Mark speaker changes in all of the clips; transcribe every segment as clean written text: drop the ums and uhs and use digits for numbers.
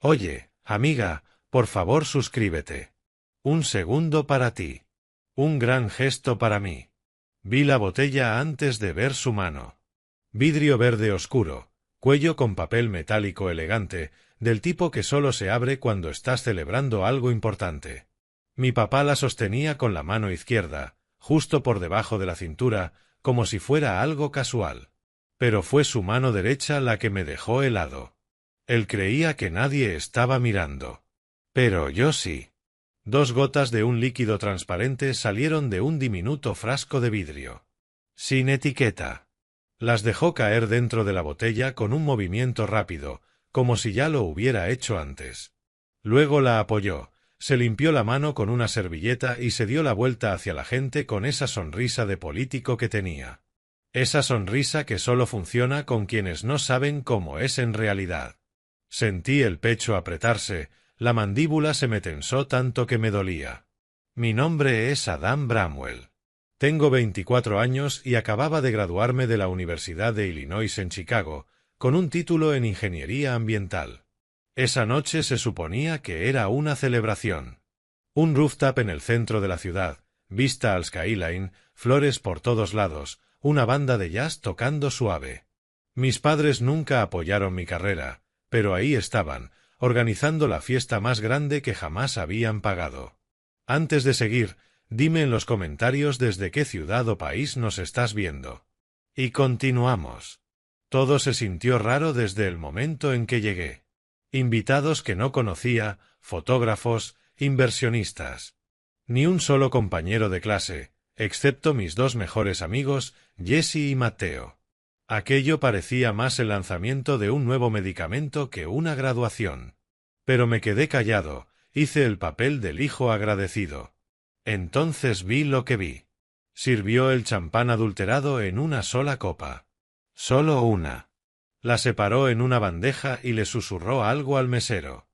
Speaker 1: Oye, amiga, por favor suscríbete. Un segundo para ti. Un gran gesto para mí. Vi la botella antes de ver su mano. Vidrio verde oscuro, cuello con papel metálico elegante, del tipo que solo se abre cuando estás celebrando algo importante. Mi papá la sostenía con la mano izquierda, justo por debajo de la cintura, como si fuera algo casual. Pero fue su mano derecha la que me dejó helado. Él creía que nadie estaba mirando. Pero yo sí. 2 gotas de un líquido transparente salieron de un diminuto frasco de vidrio. Sin etiqueta. Las dejó caer dentro de la botella con un movimiento rápido, como si ya lo hubiera hecho antes. Luego la apoyó, se limpió la mano con una servilleta y se dio la vuelta hacia la gente con esa sonrisa de político que tenía. Esa sonrisa que solo funciona con quienes no saben cómo es en realidad. Sentí el pecho apretarse, la mandíbula se me tensó tanto que me dolía. Mi nombre es Adam Bramwell. Tengo 24 años y acababa de graduarme de la Universidad de Illinois en Chicago, con un título en Ingeniería Ambiental. Esa noche se suponía que era una celebración. Un rooftop en el centro de la ciudad, vista al skyline, flores por todos lados, una banda de jazz tocando suave. Mis padres nunca apoyaron mi carrera, pero ahí estaban, organizando la fiesta más grande que jamás habían pagado. Antes de seguir, dime en los comentarios desde qué ciudad o país nos estás viendo. Y continuamos. Todo se sintió raro desde el momento en que llegué. Invitados que no conocía, fotógrafos, inversionistas. Ni un solo compañero de clase, excepto mis 2 mejores amigos, Jesse y Matteo. Aquello parecía más el lanzamiento de un nuevo medicamento que una graduación. Pero me quedé callado, hice el papel del hijo agradecido. Entonces vi lo que vi. Sirvió el champán adulterado en una sola copa. Solo una. La separó en una bandeja y le susurró algo al mesero.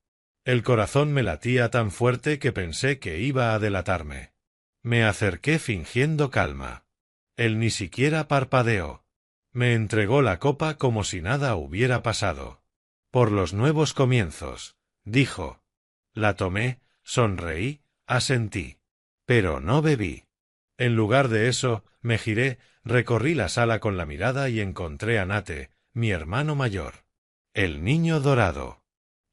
Speaker 1: El corazón me latía tan fuerte que pensé que iba a delatarme. Me acerqué fingiendo calma. Él ni siquiera parpadeó. Me entregó la copa como si nada hubiera pasado. Por los nuevos comienzos, dijo. La tomé, sonreí, asentí. Pero no bebí. En lugar de eso, me giré, recorrí la sala con la mirada y encontré a Nate, mi hermano mayor. El niño dorado.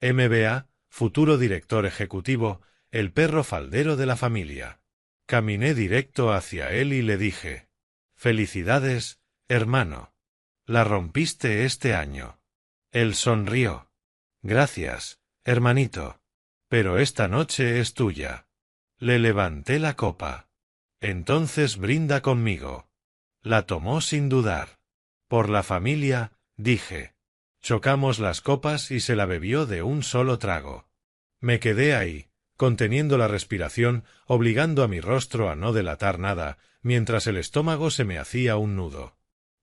Speaker 1: MBA, futuro director ejecutivo, el perro faldero de la familia. Caminé directo hacia él y le dije: «Felicidades, hermano. La rompiste este año». Él sonrió. «Gracias, hermanito. Pero esta noche es tuya». Le levanté la copa. «Entonces brinda conmigo». La tomó sin dudar. «Por la familia», dije. Chocamos las copas y se la bebió de un solo trago. Me quedé ahí, conteniendo la respiración, obligando a mi rostro a no delatar nada, mientras el estómago se me hacía un nudo.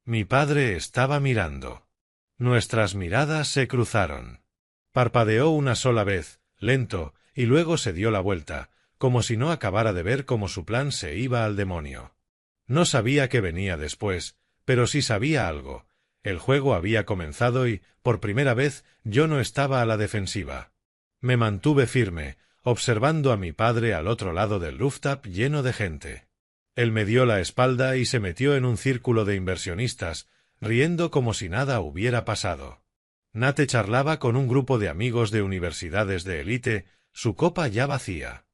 Speaker 1: Mi padre estaba mirando. Nuestras miradas se cruzaron. Parpadeó una sola vez, lento, y luego se dio la vuelta, como si no acabara de ver cómo su plan se iba al demonio. No sabía qué venía después, pero sí sabía algo. El juego había comenzado y, por primera vez, yo no estaba a la defensiva. Me mantuve firme, observando a mi padre al otro lado del rooftop lleno de gente. Él me dio la espalda y se metió en un círculo de inversionistas, riendo como si nada hubiera pasado. Nate charlaba con un grupo de amigos de universidades de élite, su copa ya vacía.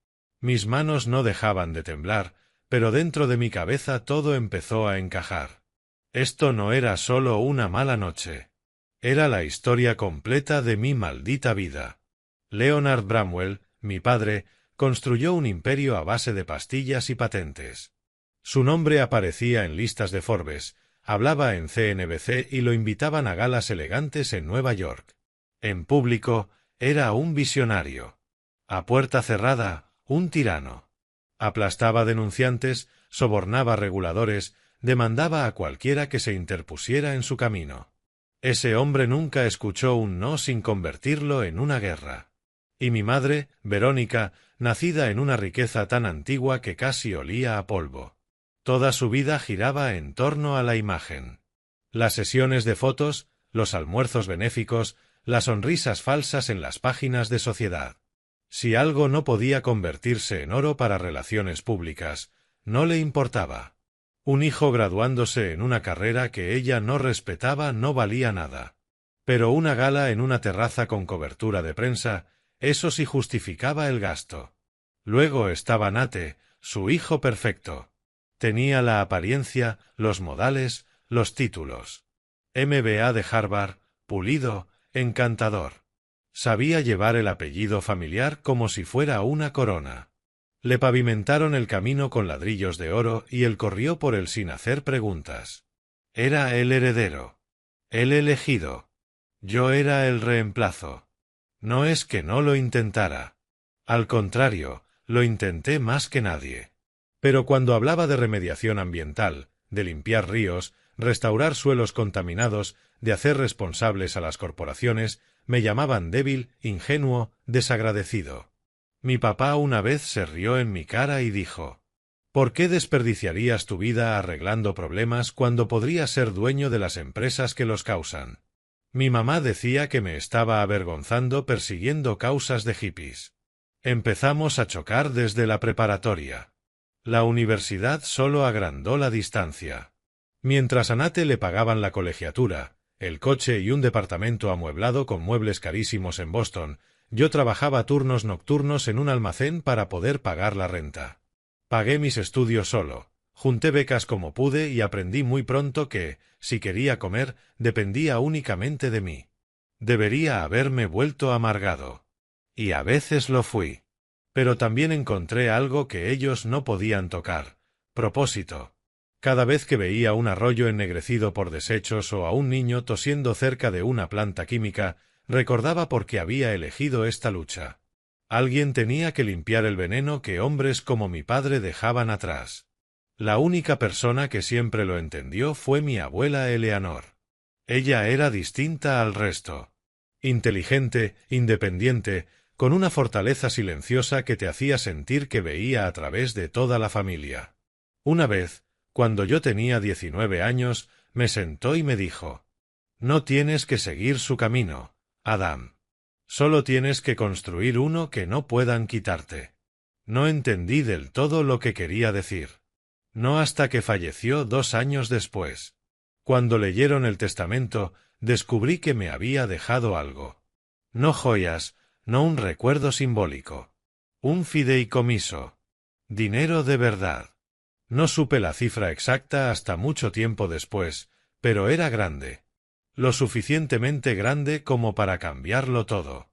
Speaker 1: Mis manos no dejaban de temblar, pero dentro de mi cabeza todo empezó a encajar. Esto no era solo una mala noche. Era la historia completa de mi maldita vida. Leonard Bramwell, mi padre, construyó un imperio a base de pastillas y patentes. Su nombre aparecía en listas de Forbes, hablaba en CNBC y lo invitaban a galas elegantes en Nueva York. En público, era un visionario. A puerta cerrada, un tirano. Aplastaba denunciantes, sobornaba reguladores, demandaba a cualquiera que se interpusiera en su camino. Ese hombre nunca escuchó un no sin convertirlo en una guerra. Y mi madre, Verónica, nacida en una riqueza tan antigua que casi olía a polvo. Toda su vida giraba en torno a la imagen. Las sesiones de fotos, los almuerzos benéficos, las sonrisas falsas en las páginas de sociedad. Si algo no podía convertirse en oro para relaciones públicas, no le importaba. Un hijo graduándose en una carrera que ella no respetaba no valía nada. Pero una gala en una terraza con cobertura de prensa, eso sí justificaba el gasto. Luego estaba Nate, su hijo perfecto. Tenía la apariencia, los modales, los títulos. MBA de Harvard, pulido, encantador. Sabía llevar el apellido familiar como si fuera una corona. Le pavimentaron el camino con ladrillos de oro y él corrió por él sin hacer preguntas. Era el heredero. El elegido. Yo era el reemplazo. No es que no lo intentara. Al contrario, lo intenté más que nadie. Pero cuando hablaba de remediación ambiental, de limpiar ríos, restaurar suelos contaminados, de hacer responsables a las corporaciones, me llamaban débil, ingenuo, desagradecido. Mi papá una vez se rió en mi cara y dijo: ¿por qué desperdiciarías tu vida arreglando problemas cuando podrías ser dueño de las empresas que los causan? Mi mamá decía que me estaba avergonzando persiguiendo causas de hippies. Empezamos a chocar desde la preparatoria. La universidad solo agrandó la distancia. Mientras a Nate le pagaban la colegiatura, el coche y un departamento amueblado con muebles carísimos en Boston, yo trabajaba turnos nocturnos en un almacén para poder pagar la renta. Pagué mis estudios solo, junté becas como pude y aprendí muy pronto que, si quería comer, dependía únicamente de mí. Debería haberme vuelto amargado. Y a veces lo fui. Pero también encontré algo que ellos no podían tocar: propósito. Cada vez que veía un arroyo ennegrecido por desechos o a un niño tosiendo cerca de una planta química, recordaba por qué había elegido esta lucha. Alguien tenía que limpiar el veneno que hombres como mi padre dejaban atrás. La única persona que siempre lo entendió fue mi abuela Eleanor. Ella era distinta al resto. Inteligente, independiente, con una fortaleza silenciosa que te hacía sentir que veía a través de toda la familia. Una vez, cuando yo tenía 19 años, me sentó y me dijo: no tienes que seguir su camino, Adam. Solo tienes que construir uno que no puedan quitarte. No entendí del todo lo que quería decir. No hasta que falleció 2 años después. Cuando leyeron el testamento, descubrí que me había dejado algo. No joyas, no un recuerdo simbólico. Un fideicomiso. Dinero de verdad. No supe la cifra exacta hasta mucho tiempo después, pero era grande. Lo suficientemente grande como para cambiarlo todo.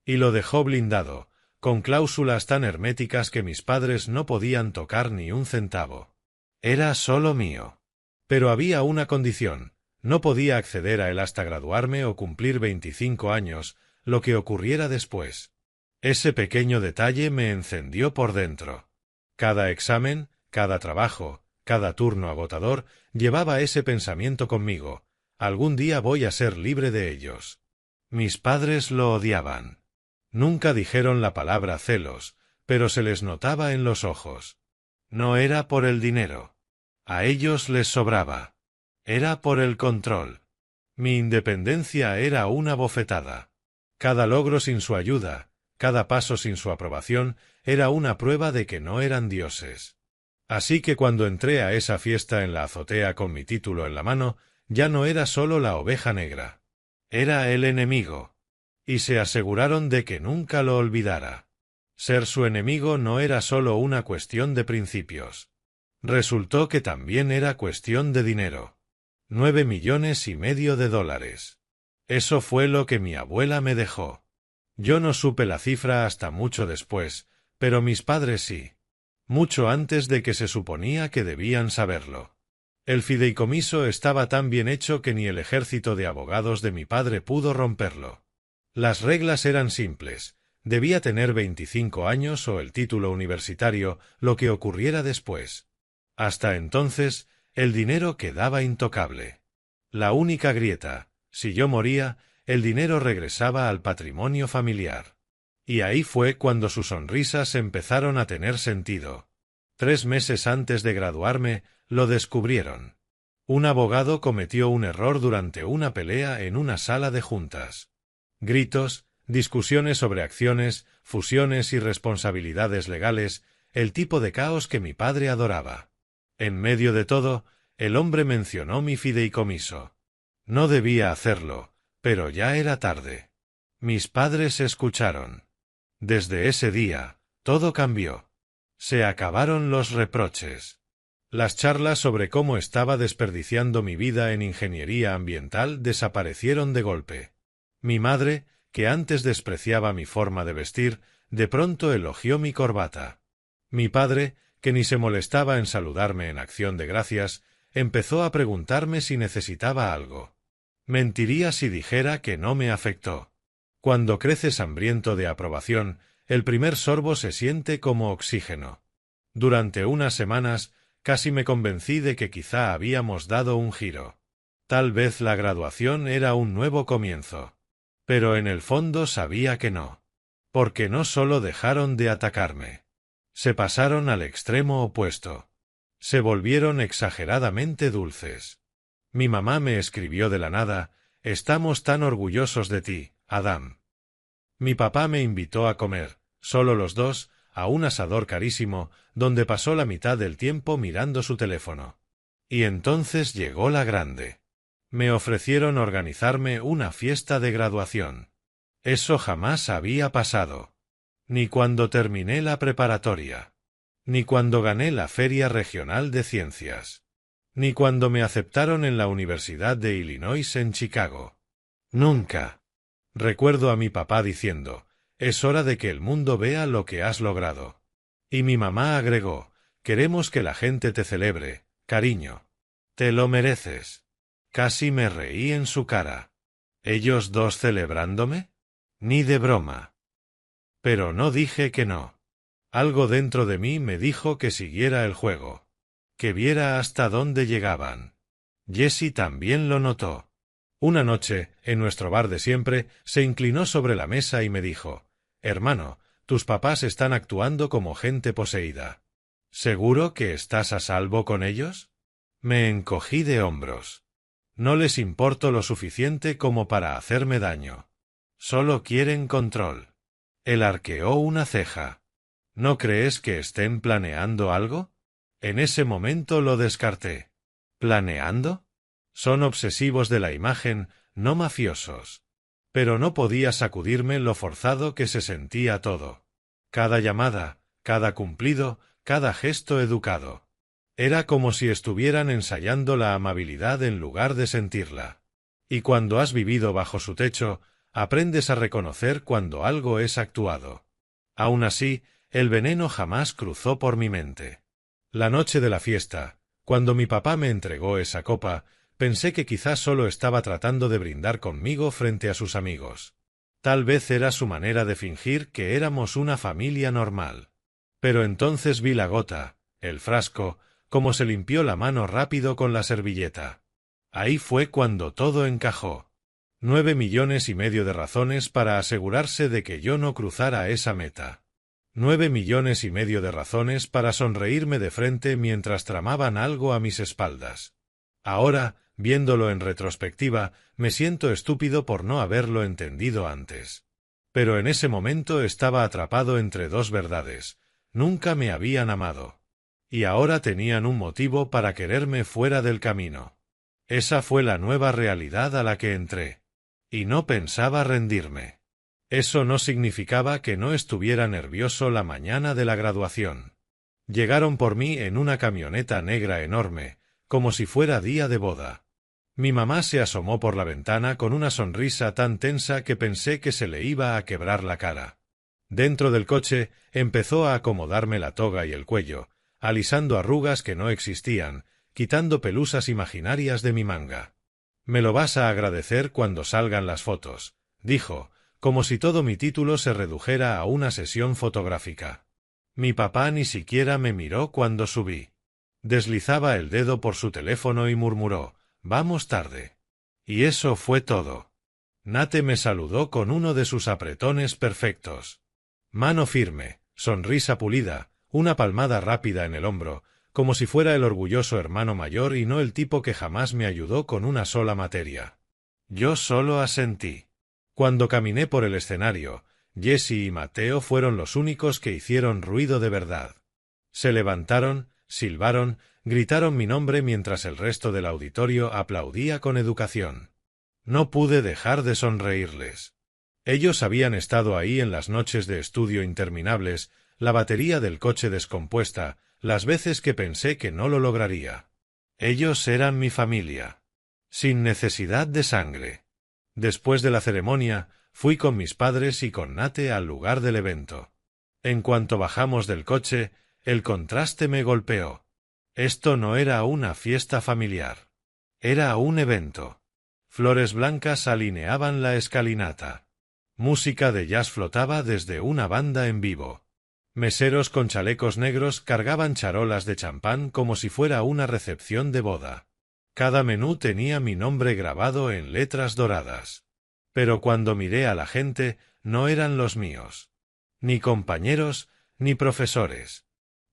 Speaker 1: Y lo dejó blindado, con cláusulas tan herméticas que mis padres no podían tocar ni un centavo. Era solo mío. Pero había una condición: no podía acceder a él hasta graduarme o cumplir 25 años, lo que ocurriera después. Ese pequeño detalle me encendió por dentro. Cada examen, cada trabajo, cada turno agotador, llevaba ese pensamiento conmigo: algún día voy a ser libre de ellos. Mis padres lo odiaban. Nunca dijeron la palabra celos, pero se les notaba en los ojos. No era por el dinero. A ellos les sobraba. Era por el control. Mi independencia era una bofetada. Cada logro sin su ayuda, cada paso sin su aprobación, era una prueba de que no eran dioses. Así que cuando entré a esa fiesta en la azotea con mi título en la mano, ya no era solo la oveja negra. Era el enemigo. Y se aseguraron de que nunca lo olvidara. Ser su enemigo no era solo una cuestión de principios. Resultó que también era cuestión de dinero. 9,5 millones de dólares. Eso fue lo que mi abuela me dejó. Yo no supe la cifra hasta mucho después, pero mis padres sí. Mucho antes de que se suponía que debían saberlo. El fideicomiso estaba tan bien hecho que ni el ejército de abogados de mi padre pudo romperlo. Las reglas eran simples: debía tener 25 años o el título universitario, lo que ocurriera después. Hasta entonces, el dinero quedaba intocable. La única grieta: si yo moría, el dinero regresaba al patrimonio familiar. Y ahí fue cuando sus sonrisas empezaron a tener sentido. 3 meses antes de graduarme, lo descubrieron. Un abogado cometió un error durante una pelea en una sala de juntas. Gritos, discusiones sobre acciones, fusiones y responsabilidades legales, el tipo de caos que mi padre adoraba. En medio de todo, el hombre mencionó mi fideicomiso. No debía hacerlo, pero ya era tarde. Mis padres escucharon. Desde ese día, todo cambió. Se acabaron los reproches. Las charlas sobre cómo estaba desperdiciando mi vida en ingeniería ambiental desaparecieron de golpe. Mi madre, que antes despreciaba mi forma de vestir, de pronto elogió mi corbata. Mi padre, que ni se molestaba en saludarme en acción de gracias, empezó a preguntarme si necesitaba algo. Mentiría si dijera que no me afectó. Cuando creces hambriento de aprobación, el primer sorbo se siente como oxígeno. Durante unas semanas, casi me convencí de que quizá habíamos dado un giro. Tal vez la graduación era un nuevo comienzo. Pero en el fondo sabía que no. Porque no solo dejaron de atacarme. Se pasaron al extremo opuesto. Se volvieron exageradamente dulces. Mi mamá me escribió de la nada: «Estamos tan orgullosos de ti, Adam». Mi papá me invitó a comer, solo los dos, a un asador carísimo, donde pasó la mitad del tiempo mirando su teléfono. Y entonces llegó la grande. Me ofrecieron organizarme una fiesta de graduación. Eso jamás había pasado. Ni cuando terminé la preparatoria. Ni cuando gané la Feria Regional de Ciencias. Ni cuando me aceptaron en la Universidad de Illinois en Chicago. Nunca. Recuerdo a mi papá diciendo: «Es hora de que el mundo vea lo que has logrado». Y mi mamá agregó: «Queremos que la gente te celebre, cariño. Te lo mereces». Casi me reí en su cara. ¿Ellos dos celebrándome? Ni de broma. Pero no dije que no. Algo dentro de mí me dijo que siguiera el juego. Que viera hasta dónde llegaban. Jessie también lo notó. Una noche, en nuestro bar de siempre, se inclinó sobre la mesa y me dijo: «Hermano, tus papás están actuando como gente poseída. ¿Seguro que estás a salvo con ellos?» Me encogí de hombros. No les importo lo suficiente como para hacerme daño. Solo quieren control. Él arqueó una ceja. ¿No crees que estén planeando algo? En ese momento lo descarté. ¿Planeando? Son obsesivos de la imagen, no mafiosos. Pero no podía sacudirme lo forzado que se sentía todo. Cada llamada, cada cumplido, cada gesto educado. Era como si estuvieran ensayando la amabilidad en lugar de sentirla. Y cuando has vivido bajo su techo, aprendes a reconocer cuando algo es actuado. Aún así, el veneno jamás cruzó por mi mente. La noche de la fiesta, cuando mi papá me entregó esa copa, pensé que quizás solo estaba tratando de brindar conmigo frente a sus amigos. Tal vez era su manera de fingir que éramos una familia normal. Pero entonces vi la gota, el frasco, cómo se limpió la mano rápido con la servilleta. Ahí fue cuando todo encajó. 9,5 millones de razones para asegurarse de que yo no cruzara esa meta. 9,5 millones de razones para sonreírme de frente mientras tramaban algo a mis espaldas. Ahora, viéndolo en retrospectiva, me siento estúpido por no haberlo entendido antes. Pero en ese momento estaba atrapado entre dos verdades. Nunca me habían amado. Y ahora tenían un motivo para quererme fuera del camino. Esa fue la nueva realidad a la que entré. Y no pensaba rendirme. Eso no significaba que no estuviera nervioso la mañana de la graduación. Llegaron por mí en una camioneta negra enorme, como si fuera día de boda. Mi mamá se asomó por la ventana con una sonrisa tan tensa que pensé que se le iba a quebrar la cara. Dentro del coche empezó a acomodarme la toga y el cuello, alisando arrugas que no existían, quitando pelusas imaginarias de mi manga. «Me lo vas a agradecer cuando salgan las fotos», dijo, como si todo mi título se redujera a una sesión fotográfica. Mi papá ni siquiera me miró cuando subí. Deslizaba el dedo por su teléfono y murmuró: «Vamos tarde». Y eso fue todo. Nate me saludó con uno de sus apretones perfectos. Mano firme, sonrisa pulida, una palmada rápida en el hombro, como si fuera el orgulloso hermano mayor y no el tipo que jamás me ayudó con una sola materia. Yo solo asentí. Cuando caminé por el escenario, Jesse y Mateo fueron los únicos que hicieron ruido de verdad. Se levantaron, silbaron, gritaron mi nombre mientras el resto del auditorio aplaudía con educación. No pude dejar de sonreírles. Ellos habían estado ahí en las noches de estudio interminables, la batería del coche descompuesta, las veces que pensé que no lo lograría. Ellos eran mi familia. Sin necesidad de sangre. Después de la ceremonia, fui con mis padres y con Nate al lugar del evento. En cuanto bajamos del coche, el contraste me golpeó. Esto no era una fiesta familiar. Era un evento. Flores blancas alineaban la escalinata. Música de jazz flotaba desde una banda en vivo. Meseros con chalecos negros cargaban charolas de champán como si fuera una recepción de boda. Cada menú tenía mi nombre grabado en letras doradas. Pero cuando miré a la gente, no eran los míos. Ni compañeros, ni profesores.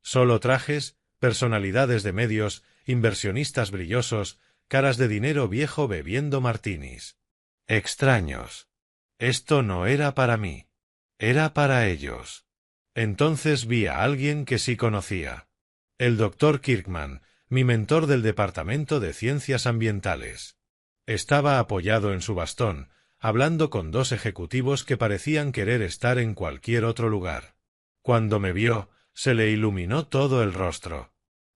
Speaker 1: Solo trajes, personalidades de medios, inversionistas brillosos, caras de dinero viejo bebiendo martinis. Extraños. Esto no era para mí. Era para ellos. Entonces vi a alguien que sí conocía. El Dr. Kirkman, mi mentor del Departamento de Ciencias Ambientales. Estaba apoyado en su bastón, hablando con dos ejecutivos que parecían querer estar en cualquier otro lugar. Cuando me vio, se le iluminó todo el rostro.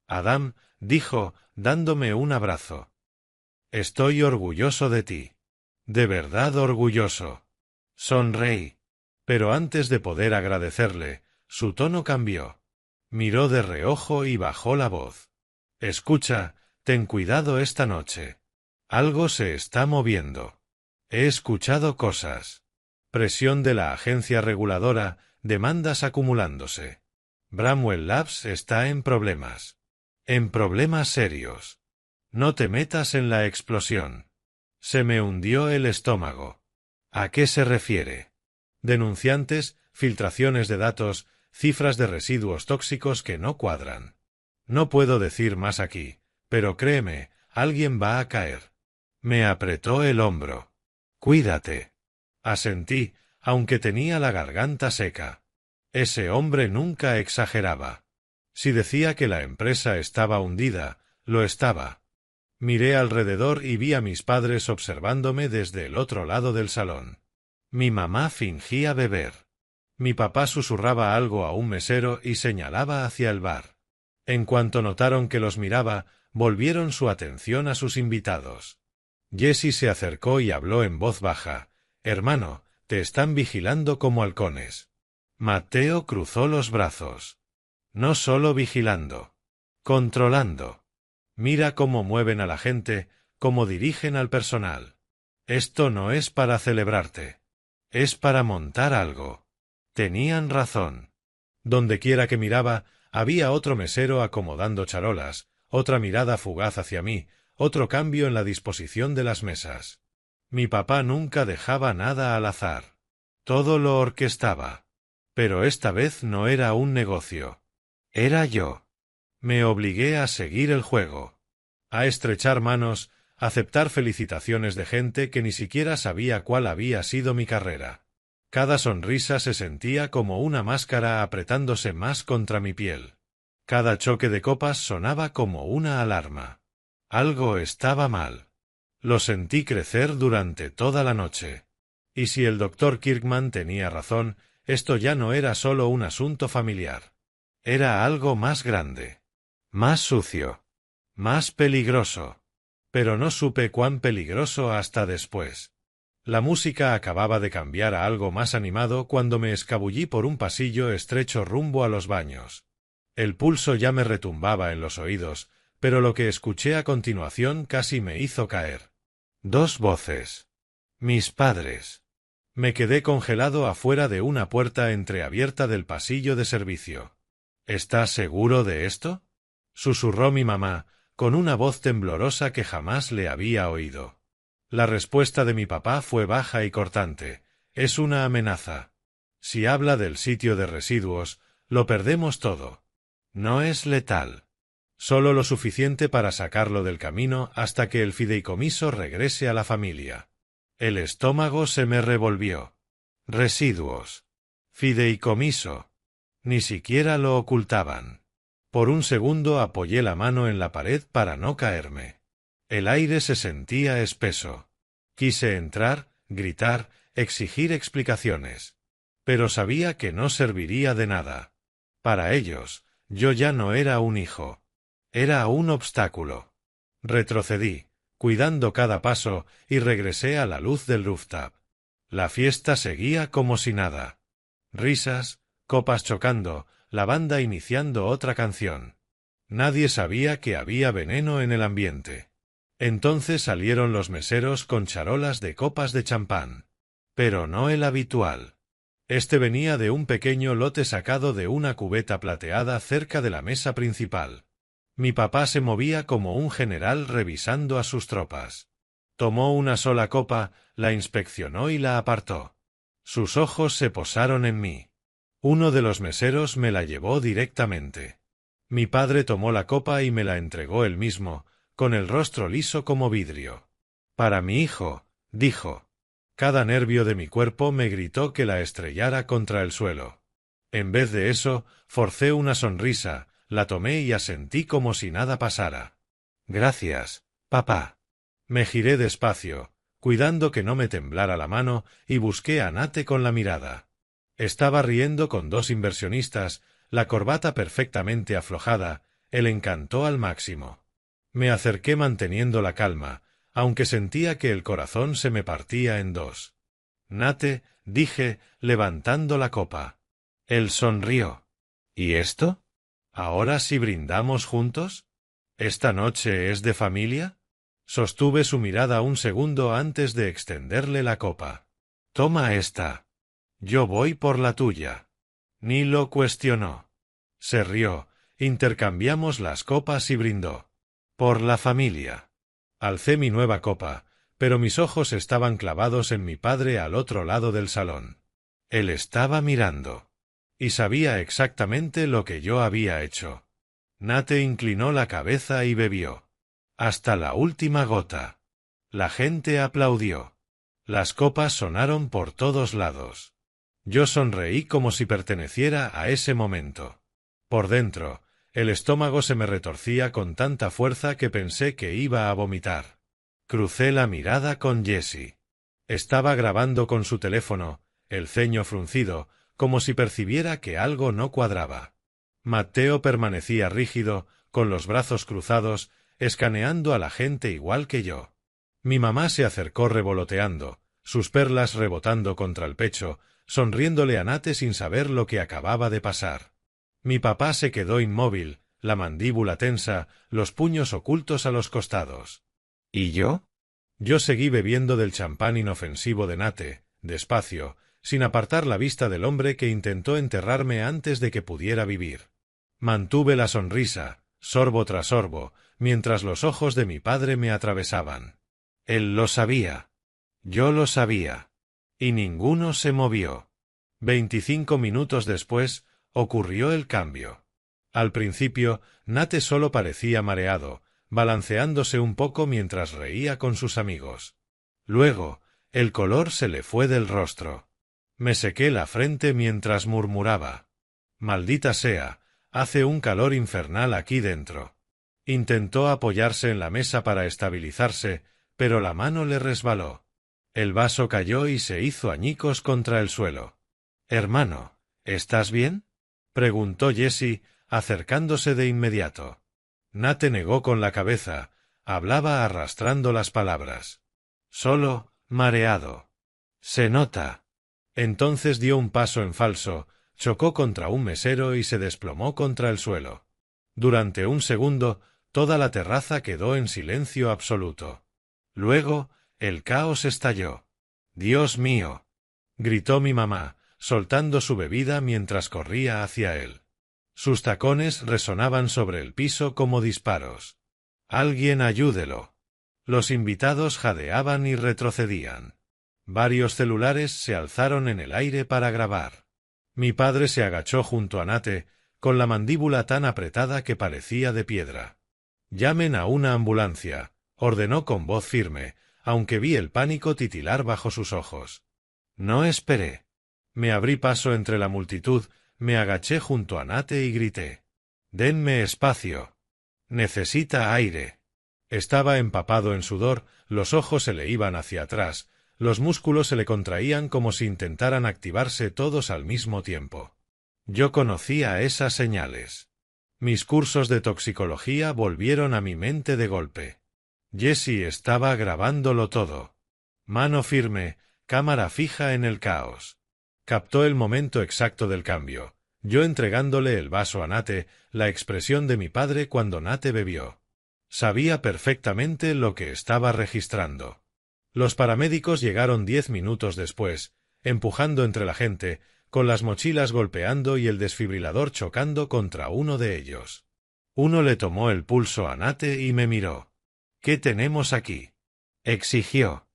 Speaker 1: Adam, dijo, dándome un abrazo. Estoy orgulloso de ti. De verdad orgulloso. Sonreí. Pero antes de poder agradecerle, su tono cambió. Miró de reojo y bajó la voz. Escucha, ten cuidado esta noche. Algo se está moviendo. He escuchado cosas. Presión de la agencia reguladora, demandas acumulándose. Bramwell Labs está en problemas. En problemas serios. No te metas en la explosión. Se me hundió el estómago. ¿A qué se refiere? Denunciantes, filtraciones de datos, cifras de residuos tóxicos que no cuadran. No puedo decir más aquí, pero créeme, alguien va a caer. Me apretó el hombro. Cuídate. Asentí, aunque tenía la garganta seca. Ese hombre nunca exageraba. Si decía que la empresa estaba hundida, lo estaba. Miré alrededor y vi a mis padres observándome desde el otro lado del salón. Mi mamá fingía beber. Mi papá susurraba algo a un mesero y señalaba hacia el bar. En cuanto notaron que los miraba, volvieron su atención a sus invitados. Jesse se acercó y habló en voz baja. «Hermano, te están vigilando como halcones». Mateo cruzó los brazos. «No solo vigilando. Controlando. Mira cómo mueven a la gente, cómo dirigen al personal. Esto no es para celebrarte. Es para montar algo». Tenían razón. Dondequiera que miraba, había otro mesero acomodando charolas, otra mirada fugaz hacia mí, otro cambio en la disposición de las mesas. Mi papá nunca dejaba nada al azar. Todo lo orquestaba. Pero esta vez no era un negocio. Era yo. Me obligué a seguir el juego. A estrechar manos, a aceptar felicitaciones de gente que ni siquiera sabía cuál había sido mi carrera. Cada sonrisa se sentía como una máscara apretándose más contra mi piel. Cada choque de copas sonaba como una alarma. Algo estaba mal. Lo sentí crecer durante toda la noche. Y si el Dr. Kirkman tenía razón, esto ya no era solo un asunto familiar. Era algo más grande. Más sucio. Más peligroso. Pero no supe cuán peligroso hasta después. La música acababa de cambiar a algo más animado cuando me escabullí por un pasillo estrecho rumbo a los baños. El pulso ya me retumbaba en los oídos, pero lo que escuché a continuación casi me hizo caer. Dos voces. Mis padres. Me quedé congelado afuera de una puerta entreabierta del pasillo de servicio. ¿Estás seguro de esto?, susurró mi mamá, con una voz temblorosa que jamás le había oído. La respuesta de mi papá fue baja y cortante. Es una amenaza. Si habla del sitio de residuos, lo perdemos todo. No es letal. Solo lo suficiente para sacarlo del camino hasta que el fideicomiso regrese a la familia. El estómago se me revolvió. Residuos. Fideicomiso. Ni siquiera lo ocultaban. Por un segundo apoyé la mano en la pared para no caerme. El aire se sentía espeso. Quise entrar, gritar, exigir explicaciones. Pero sabía que no serviría de nada. Para ellos, yo ya no era un hijo. Era un obstáculo. Retrocedí, cuidando cada paso, y regresé a la luz del rooftop. La fiesta seguía como si nada. Risas, copas chocando, la banda iniciando otra canción. Nadie sabía que había veneno en el ambiente. Entonces salieron los meseros con charolas de copas de champán. Pero no el habitual. Este venía de un pequeño lote sacado de una cubeta plateada cerca de la mesa principal. Mi papá se movía como un general revisando a sus tropas. Tomó una sola copa, la inspeccionó y la apartó. Sus ojos se posaron en mí. Uno de los meseros me la llevó directamente. Mi padre tomó la copa y me la entregó él mismo, con el rostro liso como vidrio. «Para mi hijo», dijo. Cada nervio de mi cuerpo me gritó que la estrellara contra el suelo. En vez de eso, forcé una sonrisa, la tomé y asentí como si nada pasara. «Gracias, papá». Me giré despacio, cuidando que no me temblara la mano, y busqué a Nate con la mirada. Estaba riendo con dos inversionistas, la corbata perfectamente aflojada, el encanto al máximo. Me acerqué manteniendo la calma, aunque sentía que el corazón se me partía en dos. «Nate», dije, levantando la copa. Él sonrió. «¿Y esto? ¿Ahora sí brindamos juntos? ¿Esta noche es de familia?» Sostuve su mirada un segundo antes de extenderle la copa. «Toma esta. Yo voy por la tuya». Ni lo cuestionó. Se rió, intercambiamos las copas y brindó. «Por la familia». Alcé mi nueva copa, pero mis ojos estaban clavados en mi padre al otro lado del salón. Él estaba mirando. Y sabía exactamente lo que yo había hecho. Nate inclinó la cabeza y bebió. Hasta la última gota. La gente aplaudió. Las copas sonaron por todos lados. Yo sonreí como si perteneciera a ese momento. Por dentro, el estómago se me retorcía con tanta fuerza que pensé que iba a vomitar. Crucé la mirada con Jessie. Estaba grabando con su teléfono, el ceño fruncido, como si percibiera que algo no cuadraba. Matteo permanecía rígido, con los brazos cruzados, escaneando a la gente igual que yo. Mi mamá se acercó revoloteando, sus perlas rebotando contra el pecho, sonriéndole a Nate sin saber lo que acababa de pasar. Mi papá se quedó inmóvil, la mandíbula tensa, los puños ocultos a los costados. ¿Y yo? Yo seguí bebiendo del champán inofensivo de Nate, despacio, sin apartar la vista del hombre que intentó enterrarme antes de que pudiera vivir. Mantuve la sonrisa, sorbo tras sorbo, mientras los ojos de mi padre me atravesaban. Él lo sabía. Yo lo sabía. Y ninguno se movió. 25 minutos después, ocurrió el cambio. Al principio, Nate solo parecía mareado, balanceándose un poco mientras reía con sus amigos. Luego, el color se le fue del rostro. Me sequé la frente mientras murmuraba. «Maldita sea, hace un calor infernal aquí dentro». Intentó apoyarse en la mesa para estabilizarse, pero la mano le resbaló. El vaso cayó y se hizo añicos contra el suelo. «Hermano, ¿estás bien?», preguntó Jessie, acercándose de inmediato. Nate negó con la cabeza, hablaba arrastrando las palabras. «Solo, mareado». «Se nota». Entonces dio un paso en falso, chocó contra un mesero y se desplomó contra el suelo. Durante un segundo, toda la terraza quedó en silencio absoluto. Luego, el caos estalló. «¡Dios mío!», gritó mi mamá, soltando su bebida mientras corría hacia él. Sus tacones resonaban sobre el piso como disparos. «¡Alguien ayúdelo!». Los invitados jadeaban y retrocedían. Varios celulares se alzaron en el aire para grabar. Mi padre se agachó junto a Nate, con la mandíbula tan apretada que parecía de piedra. «Llamen a una ambulancia», ordenó con voz firme, aunque vi el pánico titilar bajo sus ojos. No esperé. Me abrí paso entre la multitud, me agaché junto a Nate y grité: «¡Denme espacio! Necesita aire». Estaba empapado en sudor, los ojos se le iban hacia atrás, los músculos se le contraían como si intentaran activarse todos al mismo tiempo. Yo conocía esas señales. Mis cursos de toxicología volvieron a mi mente de golpe. Jesse estaba grabándolo todo. Mano firme, cámara fija en el caos. Captó el momento exacto del cambio, yo entregándole el vaso a Nate, la expresión de mi padre cuando Nate bebió. Sabía perfectamente lo que estaba registrando. Los paramédicos llegaron 10 minutos después, empujando entre la gente, con las mochilas golpeando y el desfibrilador chocando contra uno de ellos. Uno le tomó el pulso a Nate y me miró. «¿Qué tenemos aquí?», exigió.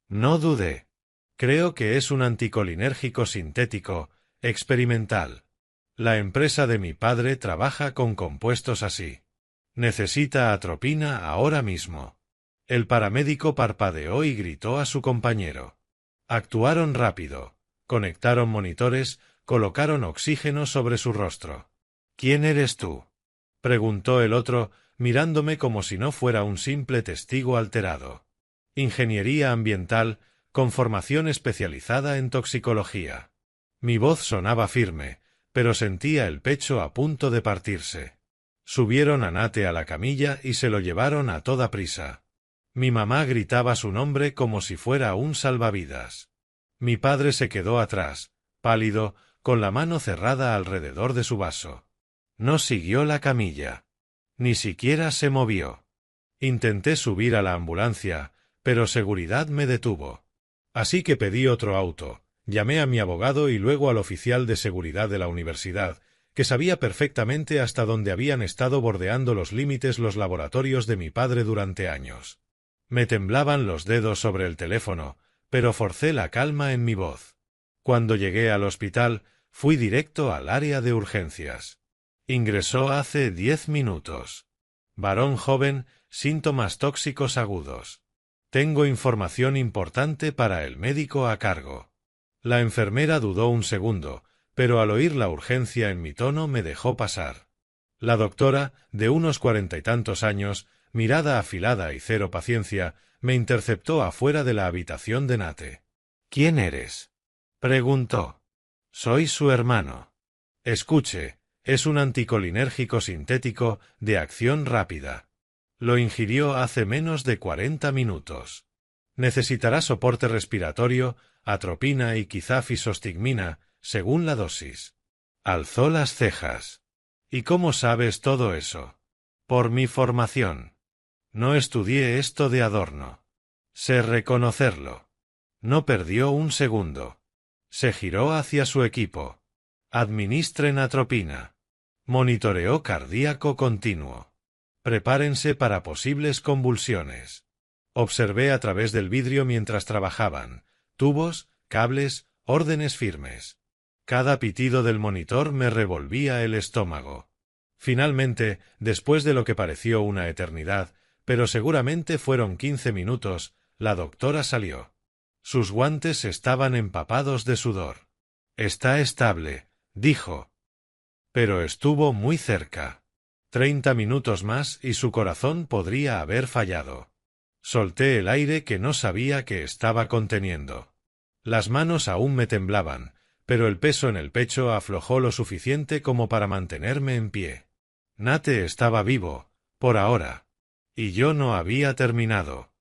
Speaker 1: No dudé. Creo que es un anticolinérgico sintético, experimental. La empresa de mi padre trabaja con compuestos así. Necesita atropina ahora mismo. El paramédico parpadeó y gritó a su compañero. Actuaron rápido. Conectaron monitores, colocaron oxígeno sobre su rostro. «¿Quién eres tú?», preguntó el otro, mirándome como si no fuera un simple testigo alterado. Ingeniería ambiental, con formación especializada en toxicología. Mi voz sonaba firme, pero sentía el pecho a punto de partirse. Subieron a Nate a la camilla y se lo llevaron a toda prisa. Mi mamá gritaba su nombre como si fuera un salvavidas. Mi padre se quedó atrás, pálido, con la mano cerrada alrededor de su vaso. No siguió la camilla. Ni siquiera se movió. Intenté subir a la ambulancia, pero seguridad me detuvo. Así que pedí otro auto, llamé a mi abogado y luego al oficial de seguridad de la universidad, que sabía perfectamente hasta dónde habían estado bordeando los límites los laboratorios de mi padre durante años. Me temblaban los dedos sobre el teléfono, pero forcé la calma en mi voz. Cuando llegué al hospital, fui directo al área de urgencias. Ingresó hace 10 minutos. Varón joven, síntomas tóxicos agudos. Tengo información importante para el médico a cargo. La enfermera dudó un segundo, pero al oír la urgencia en mi tono me dejó pasar. La doctora, de unos 40 y tantos años, mirada afilada y cero paciencia, me interceptó afuera de la habitación de Nate. «¿Quién eres?», preguntó. «Soy su hermano. Escuche, es un anticolinérgico sintético de acción rápida. Lo ingirió hace menos de 40 minutos. Necesitará soporte respiratorio, atropina y quizá fisostigmina, según la dosis». Alzó las cejas. «¿Y cómo sabes todo eso?». «Por mi formación. No estudié esto de adorno. Sé reconocerlo». No perdió un segundo. Se giró hacia su equipo. «Administren atropina. Monitoreo cardíaco continuo. Prepárense para posibles convulsiones». Observé a través del vidrio mientras trabajaban. Tubos, cables, órdenes firmes. Cada pitido del monitor me revolvía el estómago. Finalmente, después de lo que pareció una eternidad, pero seguramente fueron 15 minutos, la doctora salió. Sus guantes estaban empapados de sudor. «Está estable», dijo. Pero estuvo muy cerca. 30 minutos más y su corazón podría haber fallado. Solté el aire que no sabía que estaba conteniendo. Las manos aún me temblaban, pero el peso en el pecho aflojó lo suficiente como para mantenerme en pie. Nate estaba vivo, por ahora. Y yo no había terminado.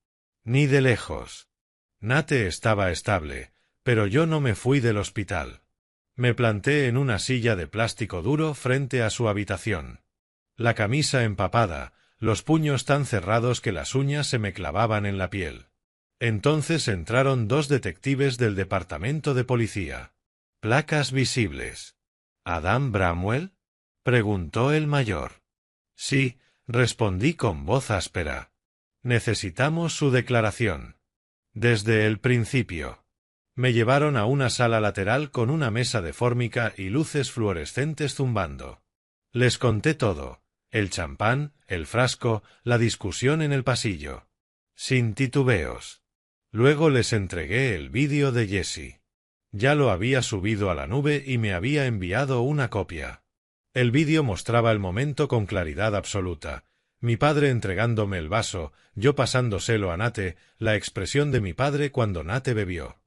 Speaker 1: Ni de lejos. Nate estaba estable, pero yo no me fui del hospital. Me planté en una silla de plástico duro frente a su habitación. La camisa empapada, los puños tan cerrados que las uñas se me clavaban en la piel. Entonces entraron 2 detectives del departamento de policía. Placas visibles. «¿Adam Bramwell?», preguntó el mayor. «Sí», respondí con voz áspera. «Necesitamos su declaración». «Desde el principio». Me llevaron a una sala lateral con una mesa de fórmica y luces fluorescentes zumbando. Les conté todo: el champán, el frasco, la discusión en el pasillo. Sin titubeos. Luego les entregué el vídeo de Jesse. Ya lo había subido a la nube y me había enviado una copia. El vídeo mostraba el momento con claridad absoluta. Mi padre entregándome el vaso, yo pasándoselo a Nate, la expresión de mi padre cuando Nate bebió.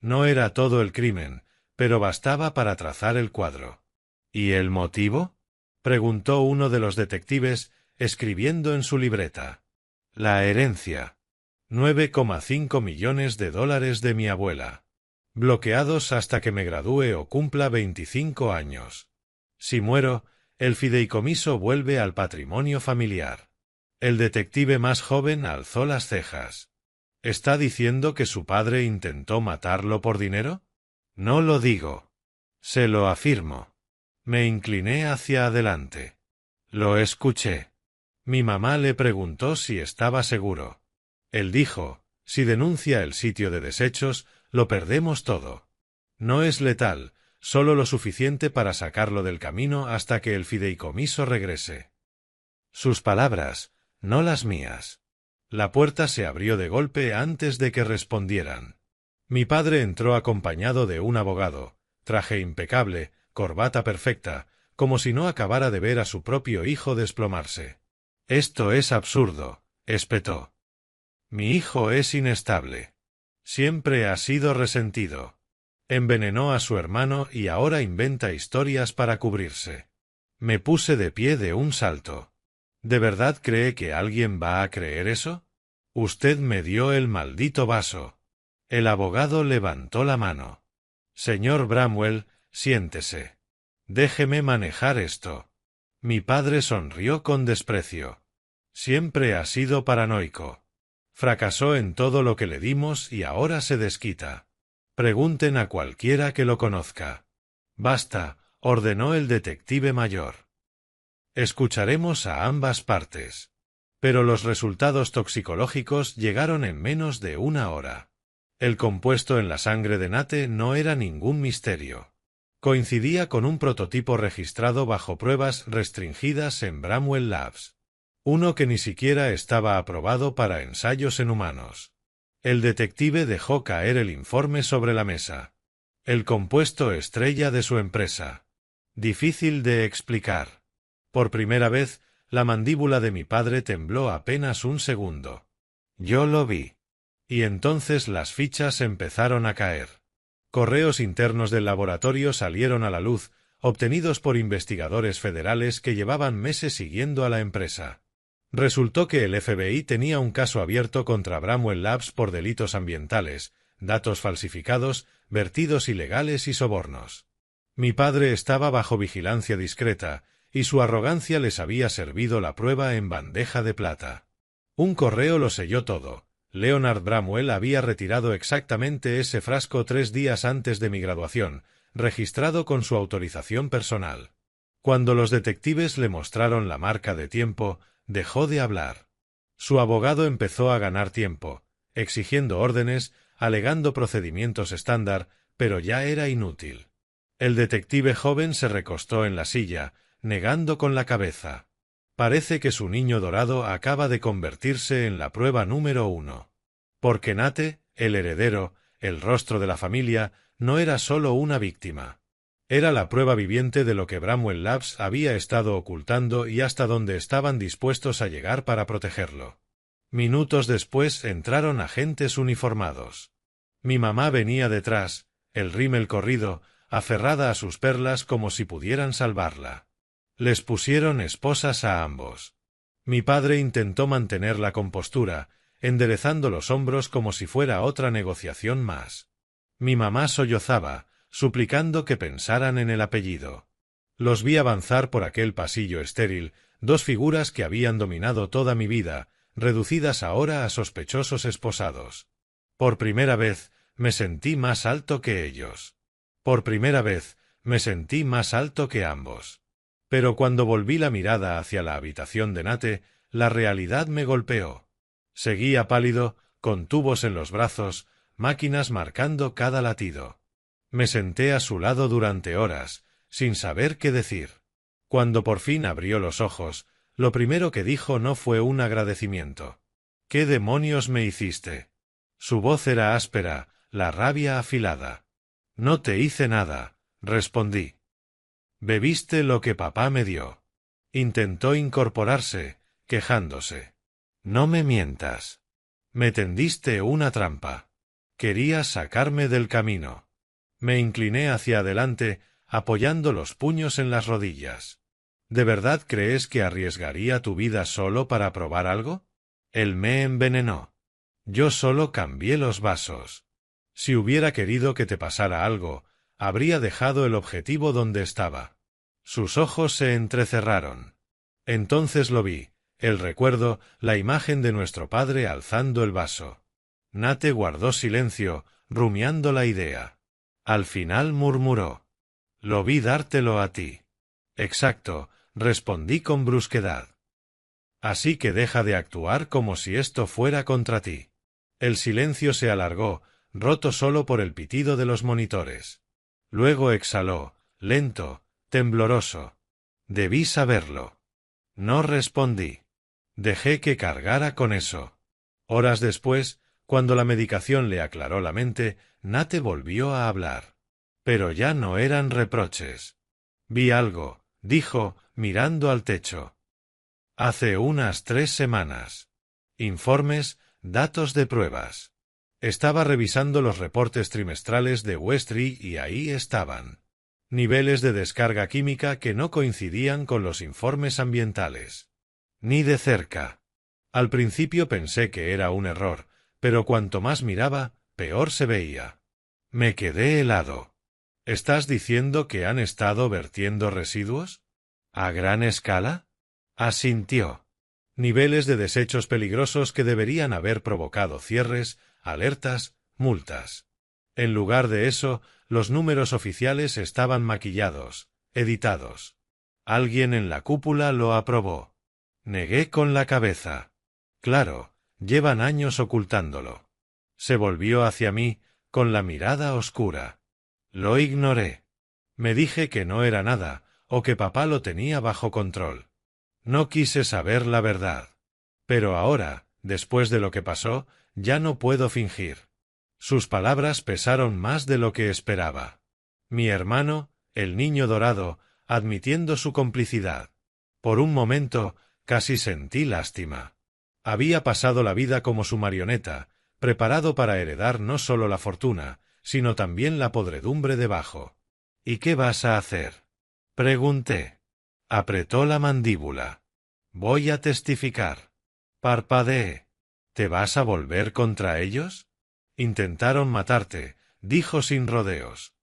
Speaker 1: No era todo el crimen, pero bastaba para trazar el cuadro. ¿Y el motivo?, preguntó uno de los detectives, escribiendo en su libreta. La herencia. 9,5 millones de dólares de mi abuela. Bloqueados hasta que me gradúe o cumpla 25 años. Si muero, el fideicomiso vuelve al patrimonio familiar. El detective más joven alzó las cejas. ¿Está diciendo que su padre intentó matarlo por dinero? No lo digo. Se lo afirmo. Me incliné hacia adelante. Lo escuché. Mi mamá le preguntó si estaba seguro. Él dijo, si denuncia el sitio de desechos, lo perdemos todo. No es letal, solo lo suficiente para sacarlo del camino hasta que el fideicomiso regrese. Sus palabras, no las mías. La puerta se abrió de golpe antes de que respondieran. Mi padre entró acompañado de un abogado, traje impecable, corbata perfecta, como si no acabara de ver a su propio hijo desplomarse. Esto es absurdo, espetó. Mi hijo es inestable. Siempre ha sido resentido. Envenenó a su hermano y ahora inventa historias para cubrirse. Me puse de pie de un salto. ¿De verdad cree que alguien va a creer eso? Usted me dio el maldito vaso. El abogado levantó la mano. Señor Bramwell, siéntese. Déjeme manejar esto. Mi padre sonrió con desprecio. Siempre ha sido paranoico. Fracasó en todo lo que le dimos y ahora se desquita. Pregunten a cualquiera que lo conozca. Basta, ordenó el detective mayor. Escucharemos a ambas partes. Pero los resultados toxicológicos llegaron en menos de una hora. El compuesto en la sangre de Nate no era ningún misterio. Coincidía con un prototipo registrado bajo pruebas restringidas en Bramwell Labs. Uno que ni siquiera estaba aprobado para ensayos en humanos. El detective dejó caer el informe sobre la mesa. El compuesto estrella de su empresa. Difícil de explicar. Por primera vez, la mandíbula de mi padre tembló apenas un segundo. Yo lo vi. Y entonces las fichas empezaron a caer. Correos internos del laboratorio salieron a la luz, obtenidos por investigadores federales que llevaban meses siguiendo a la empresa. Resultó que el FBI tenía un caso abierto contra Bramwell Labs por delitos ambientales, datos falsificados, vertidos ilegales y sobornos. Mi padre estaba bajo vigilancia discreta, y su arrogancia les había servido la prueba en bandeja de plata. Un correo lo selló todo. Leonard Bramwell había retirado exactamente ese frasco 3 días antes de mi graduación, registrado con su autorización personal. Cuando los detectives le mostraron la marca de tiempo, dejó de hablar. Su abogado empezó a ganar tiempo, exigiendo órdenes, alegando procedimientos estándar, pero ya era inútil. El detective joven se recostó en la silla, negando con la cabeza. Parece que su niño dorado acaba de convertirse en la prueba número 1. Porque Nate, el heredero, el rostro de la familia, no era solo una víctima. Era la prueba viviente de lo que Bramwell Labs había estado ocultando y hasta dónde estaban dispuestos a llegar para protegerlo. Minutos después entraron agentes uniformados. Mi mamá venía detrás, el rímel corrido, aferrada a sus perlas como si pudieran salvarla. Les pusieron esposas a ambos. Mi padre intentó mantener la compostura, enderezando los hombros como si fuera otra negociación más. Mi mamá sollozaba, suplicando que pensaran en el apellido. Los vi avanzar por aquel pasillo estéril, dos figuras que habían dominado toda mi vida, reducidas ahora a sospechosos esposados. Por primera vez, me sentí más alto que ellos. Por primera vez, me sentí más alto que ambos. Pero cuando volví la mirada hacia la habitación de Nate, la realidad me golpeó. Seguía pálido, con tubos en los brazos, máquinas marcando cada latido. Me senté a su lado durante horas, sin saber qué decir. Cuando por fin abrió los ojos, lo primero que dijo no fue un agradecimiento. ¿Qué demonios me hiciste? Su voz era áspera, la rabia afilada. No te hice nada, respondí. Bebiste lo que papá me dio. Intentó incorporarse, quejándose. No me mientas. Me tendiste una trampa. Querías sacarme del camino. Me incliné hacia adelante, apoyando los puños en las rodillas. ¿De verdad crees que arriesgaría tu vida solo para probar algo? Él me envenenó. Yo solo cambié los vasos. Si hubiera querido que te pasara algo, habría dejado el objetivo donde estaba. Sus ojos se entrecerraron. Entonces lo vi, el recuerdo, la imagen de nuestro padre alzando el vaso. Nate guardó silencio, rumiando la idea. Al final murmuró. Lo vi dártelo a ti. Exacto, respondí con brusquedad. Así que deja de actuar como si esto fuera contra ti. El silencio se alargó, roto solo por el pitido de los monitores. Luego exhaló, lento, tembloroso. Debí saberlo. No respondí. Dejé que cargara con eso. Horas después, cuando la medicación le aclaró la mente, Nate volvió a hablar. Pero ya no eran reproches. Vi algo, dijo, mirando al techo. Hace unas 3 semanas. Informes, datos de pruebas. Estaba revisando los reportes trimestrales de Westry y ahí estaban. Niveles de descarga química que no coincidían con los informes ambientales. Ni de cerca. Al principio pensé que era un error, pero cuanto más miraba, peor se veía. Me quedé helado. ¿Estás diciendo que han estado vertiendo residuos? ¿A gran escala? Asintió. Niveles de desechos peligrosos que deberían haber provocado cierres, alertas, multas. En lugar de eso, los números oficiales estaban maquillados, editados. Alguien en la cúpula lo aprobó. Negué con la cabeza. Claro, llevan años ocultándolo. Se volvió hacia mí, con la mirada oscura. Lo ignoré. Me dije que no era nada, o que papá lo tenía bajo control. No quise saber la verdad. Pero ahora, después de lo que pasó, ya no puedo fingir. Sus palabras pesaron más de lo que esperaba. Mi hermano, el niño dorado, admitiendo su complicidad. Por un momento, casi sentí lástima. Había pasado la vida como su marioneta, preparado para heredar no solo la fortuna, sino también la podredumbre debajo. ¿Y qué vas a hacer? Pregunté. Apretó la mandíbula. Voy a testificar. Parpadeé. ¿Te vas a volver contra ellos? Intentaron matarte, dijo sin rodeos.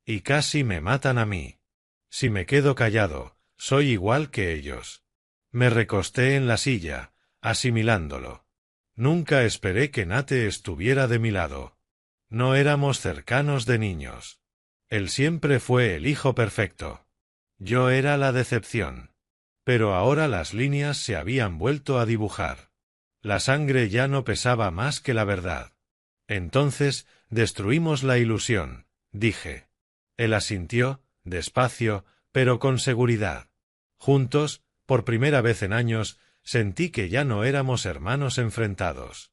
Speaker 1: Y casi me matan a mí. Si me quedo callado, soy igual que ellos. Me recosté en la silla, asimilándolo. Nunca esperé que Nate estuviera de mi lado. No éramos cercanos de niños. Él siempre fue el hijo perfecto. Yo era la decepción. Pero ahora las líneas se habían vuelto a dibujar. La sangre ya no pesaba más que la verdad. Entonces, destruimos la ilusión, dije. Él asintió, despacio, pero con seguridad. Juntos, por primera vez en años, sentí que ya no éramos hermanos enfrentados.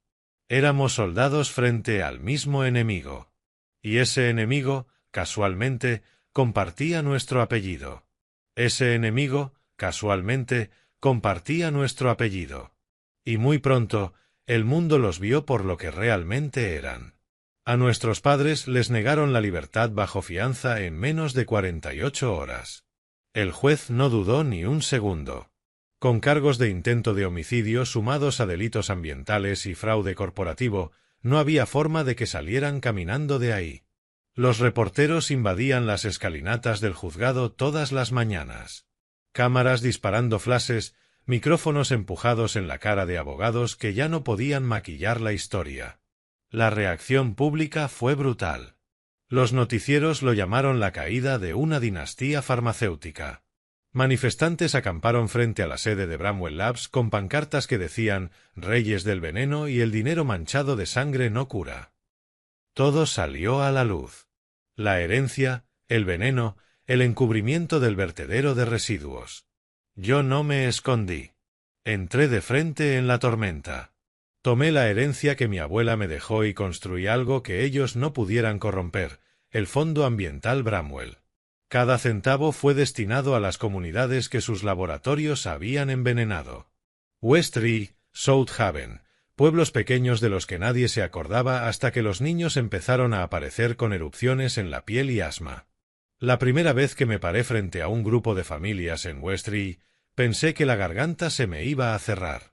Speaker 1: Éramos soldados frente al mismo enemigo. Y ese enemigo, casualmente, compartía nuestro apellido. Ese enemigo, casualmente, compartía nuestro apellido. Y muy pronto, el mundo los vio por lo que realmente eran. A nuestros padres les negaron la libertad bajo fianza en menos de 48 horas. El juez no dudó ni un segundo. Con cargos de intento de homicidio sumados a delitos ambientales y fraude corporativo, no había forma de que salieran caminando de ahí. Los reporteros invadían las escalinatas del juzgado todas las mañanas. Cámaras disparando flashes, micrófonos empujados en la cara de abogados que ya no podían maquillar la historia. La reacción pública fue brutal. Los noticieros lo llamaron la caída de una dinastía farmacéutica. Manifestantes acamparon frente a la sede de Bramwell Labs con pancartas que decían «Reyes del veneno y el dinero manchado de sangre no cura». Todo salió a la luz. La herencia, el veneno, el encubrimiento del vertedero de residuos. Yo no me escondí. Entré de frente en la tormenta. Tomé la herencia que mi abuela me dejó y construí algo que ellos no pudieran corromper, el Fondo Ambiental Bramwell. Cada centavo fue destinado a las comunidades que sus laboratorios habían envenenado. Westry, South Haven, pueblos pequeños de los que nadie se acordaba hasta que los niños empezaron a aparecer con erupciones en la piel y asma. La primera vez que me paré frente a un grupo de familias en Westry, pensé que la garganta se me iba a cerrar.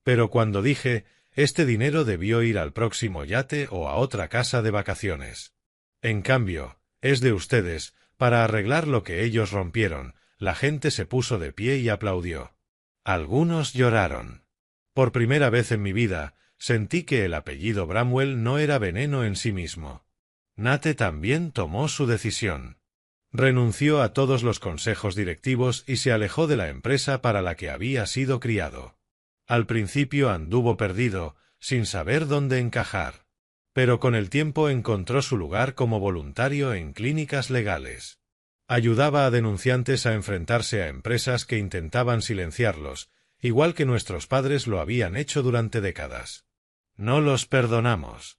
Speaker 1: Pero cuando dije, este dinero debió ir al próximo yate o a otra casa de vacaciones. En cambio, es de ustedes, para arreglar lo que ellos rompieron, la gente se puso de pie y aplaudió. Algunos lloraron. Por primera vez en mi vida, sentí que el apellido Bramwell no era veneno en sí mismo. Nate también tomó su decisión. Renunció a todos los consejos directivos y se alejó de la empresa para la que había sido criado. Al principio anduvo perdido, sin saber dónde encajar. Pero con el tiempo encontró su lugar como voluntario en clínicas legales. Ayudaba a denunciantes a enfrentarse a empresas que intentaban silenciarlos, igual que nuestros padres lo habían hecho durante décadas. No los perdonamos.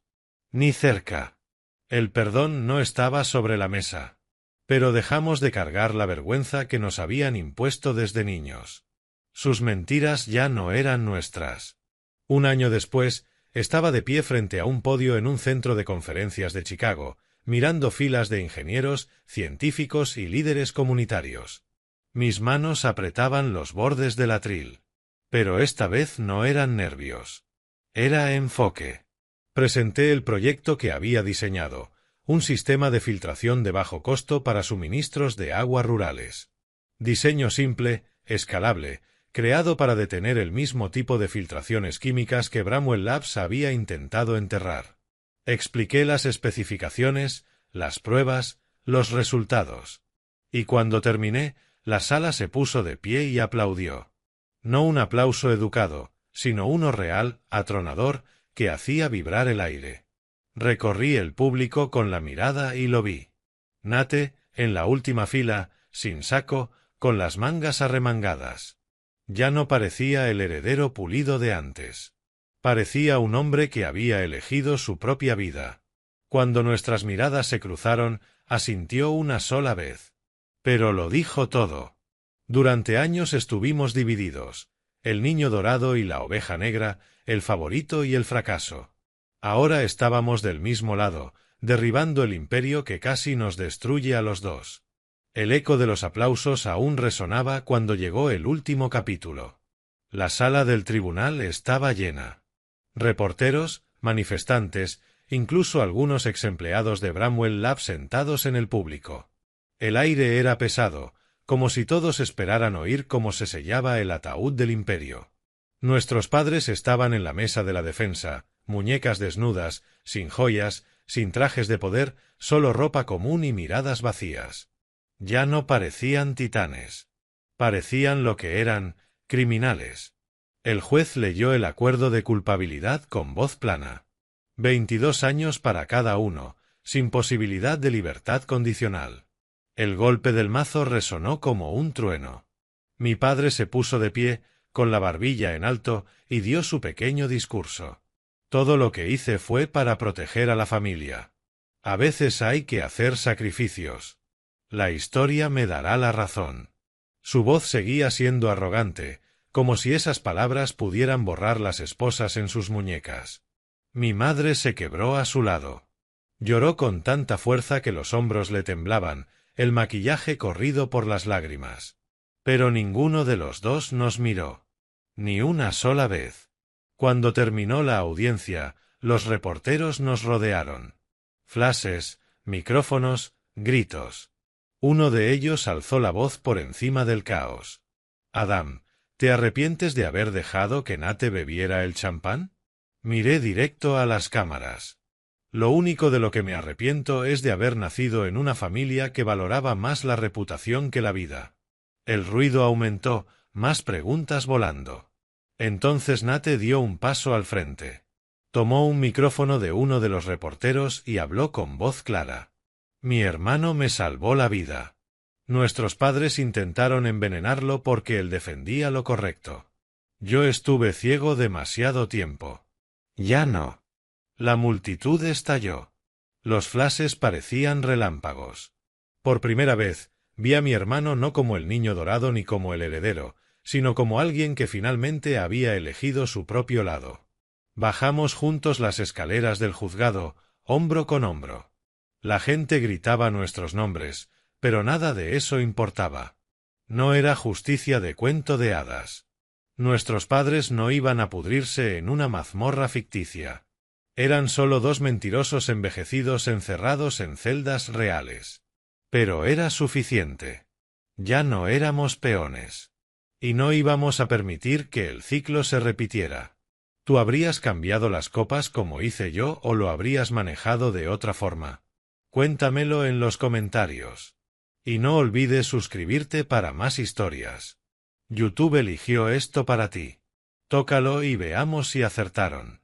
Speaker 1: Ni cerca. El perdón no estaba sobre la mesa. Pero dejamos de cargar la vergüenza que nos habían impuesto desde niños. Sus mentiras ya no eran nuestras. Un año después, estaba de pie frente a un podio en un centro de conferencias de Chicago, mirando filas de ingenieros, científicos y líderes comunitarios. Mis manos apretaban los bordes del atril. Pero esta vez no eran nervios. Era enfoque. Presenté el proyecto que había diseñado, un sistema de filtración de bajo costo para suministros de agua rurales. Diseño simple, escalable, creado para detener el mismo tipo de filtraciones químicas que Bramwell Labs había intentado enterrar. Expliqué las especificaciones, las pruebas, los resultados. Y cuando terminé, la sala se puso de pie y aplaudió. No un aplauso educado, sino uno real, atronador, que hacía vibrar el aire. Recorrí el público con la mirada y lo vi. Nate, en la última fila, sin saco, con las mangas arremangadas. Ya no parecía el heredero pulido de antes. Parecía un hombre que había elegido su propia vida. Cuando nuestras miradas se cruzaron, asintió una sola vez. Pero lo dijo todo. Durante años estuvimos divididos, el niño dorado y la oveja negra, el favorito y el fracaso. Ahora estábamos del mismo lado, derribando el imperio que casi nos destruye a los dos. El eco de los aplausos aún resonaba cuando llegó el último capítulo. La sala del tribunal estaba llena. Reporteros, manifestantes, incluso algunos exempleados de Bramwell Lab sentados en el público. El aire era pesado, como si todos esperaran oír cómo se sellaba el ataúd del imperio. Nuestros padres estaban en la mesa de la defensa, muñecas desnudas, sin joyas, sin trajes de poder, solo ropa común y miradas vacías. Ya no parecían titanes. Parecían lo que eran, criminales. El juez leyó el acuerdo de culpabilidad con voz plana. 22 años para cada uno, sin posibilidad de libertad condicional. El golpe del mazo resonó como un trueno. Mi padre se puso de pie, con la barbilla en alto, y dio su pequeño discurso. Todo lo que hice fue para proteger a la familia. A veces hay que hacer sacrificios. La historia me dará la razón. Su voz seguía siendo arrogante, como si esas palabras pudieran borrar las esposas en sus muñecas. Mi madre se quebró a su lado. Lloró con tanta fuerza que los hombros le temblaban, el maquillaje corrido por las lágrimas. Pero ninguno de los dos nos miró. Ni una sola vez. Cuando terminó la audiencia, los reporteros nos rodearon. Flashes, micrófonos, gritos. Uno de ellos alzó la voz por encima del caos. Adam, ¿te arrepientes de haber dejado que Nate bebiera el champán? Miré directo a las cámaras. Lo único de lo que me arrepiento es de haber nacido en una familia que valoraba más la reputación que la vida. El ruido aumentó, más preguntas volando. Entonces Nate dio un paso al frente. Tomó un micrófono de uno de los reporteros y habló con voz clara. Mi hermano me salvó la vida. Nuestros padres intentaron envenenarlo porque él defendía lo correcto. Yo estuve ciego demasiado tiempo. Ya no. La multitud estalló. Los flashes parecían relámpagos. Por primera vez, vi a mi hermano no como el niño dorado ni como el heredero, sino como alguien que finalmente había elegido su propio lado. Bajamos juntos las escaleras del juzgado, hombro con hombro. La gente gritaba nuestros nombres, pero nada de eso importaba. No era justicia de cuento de hadas. Nuestros padres no iban a pudrirse en una mazmorra ficticia. Eran solo dos mentirosos envejecidos encerrados en celdas reales. Pero era suficiente. Ya no éramos peones. Y no íbamos a permitir que el ciclo se repitiera. ¿Tú habrías cambiado las copas como hice yo o lo habrías manejado de otra forma? Cuéntamelo en los comentarios. Y no olvides suscribirte para más historias. YouTube eligió esto para ti. Tócalo y veamos si acertaron.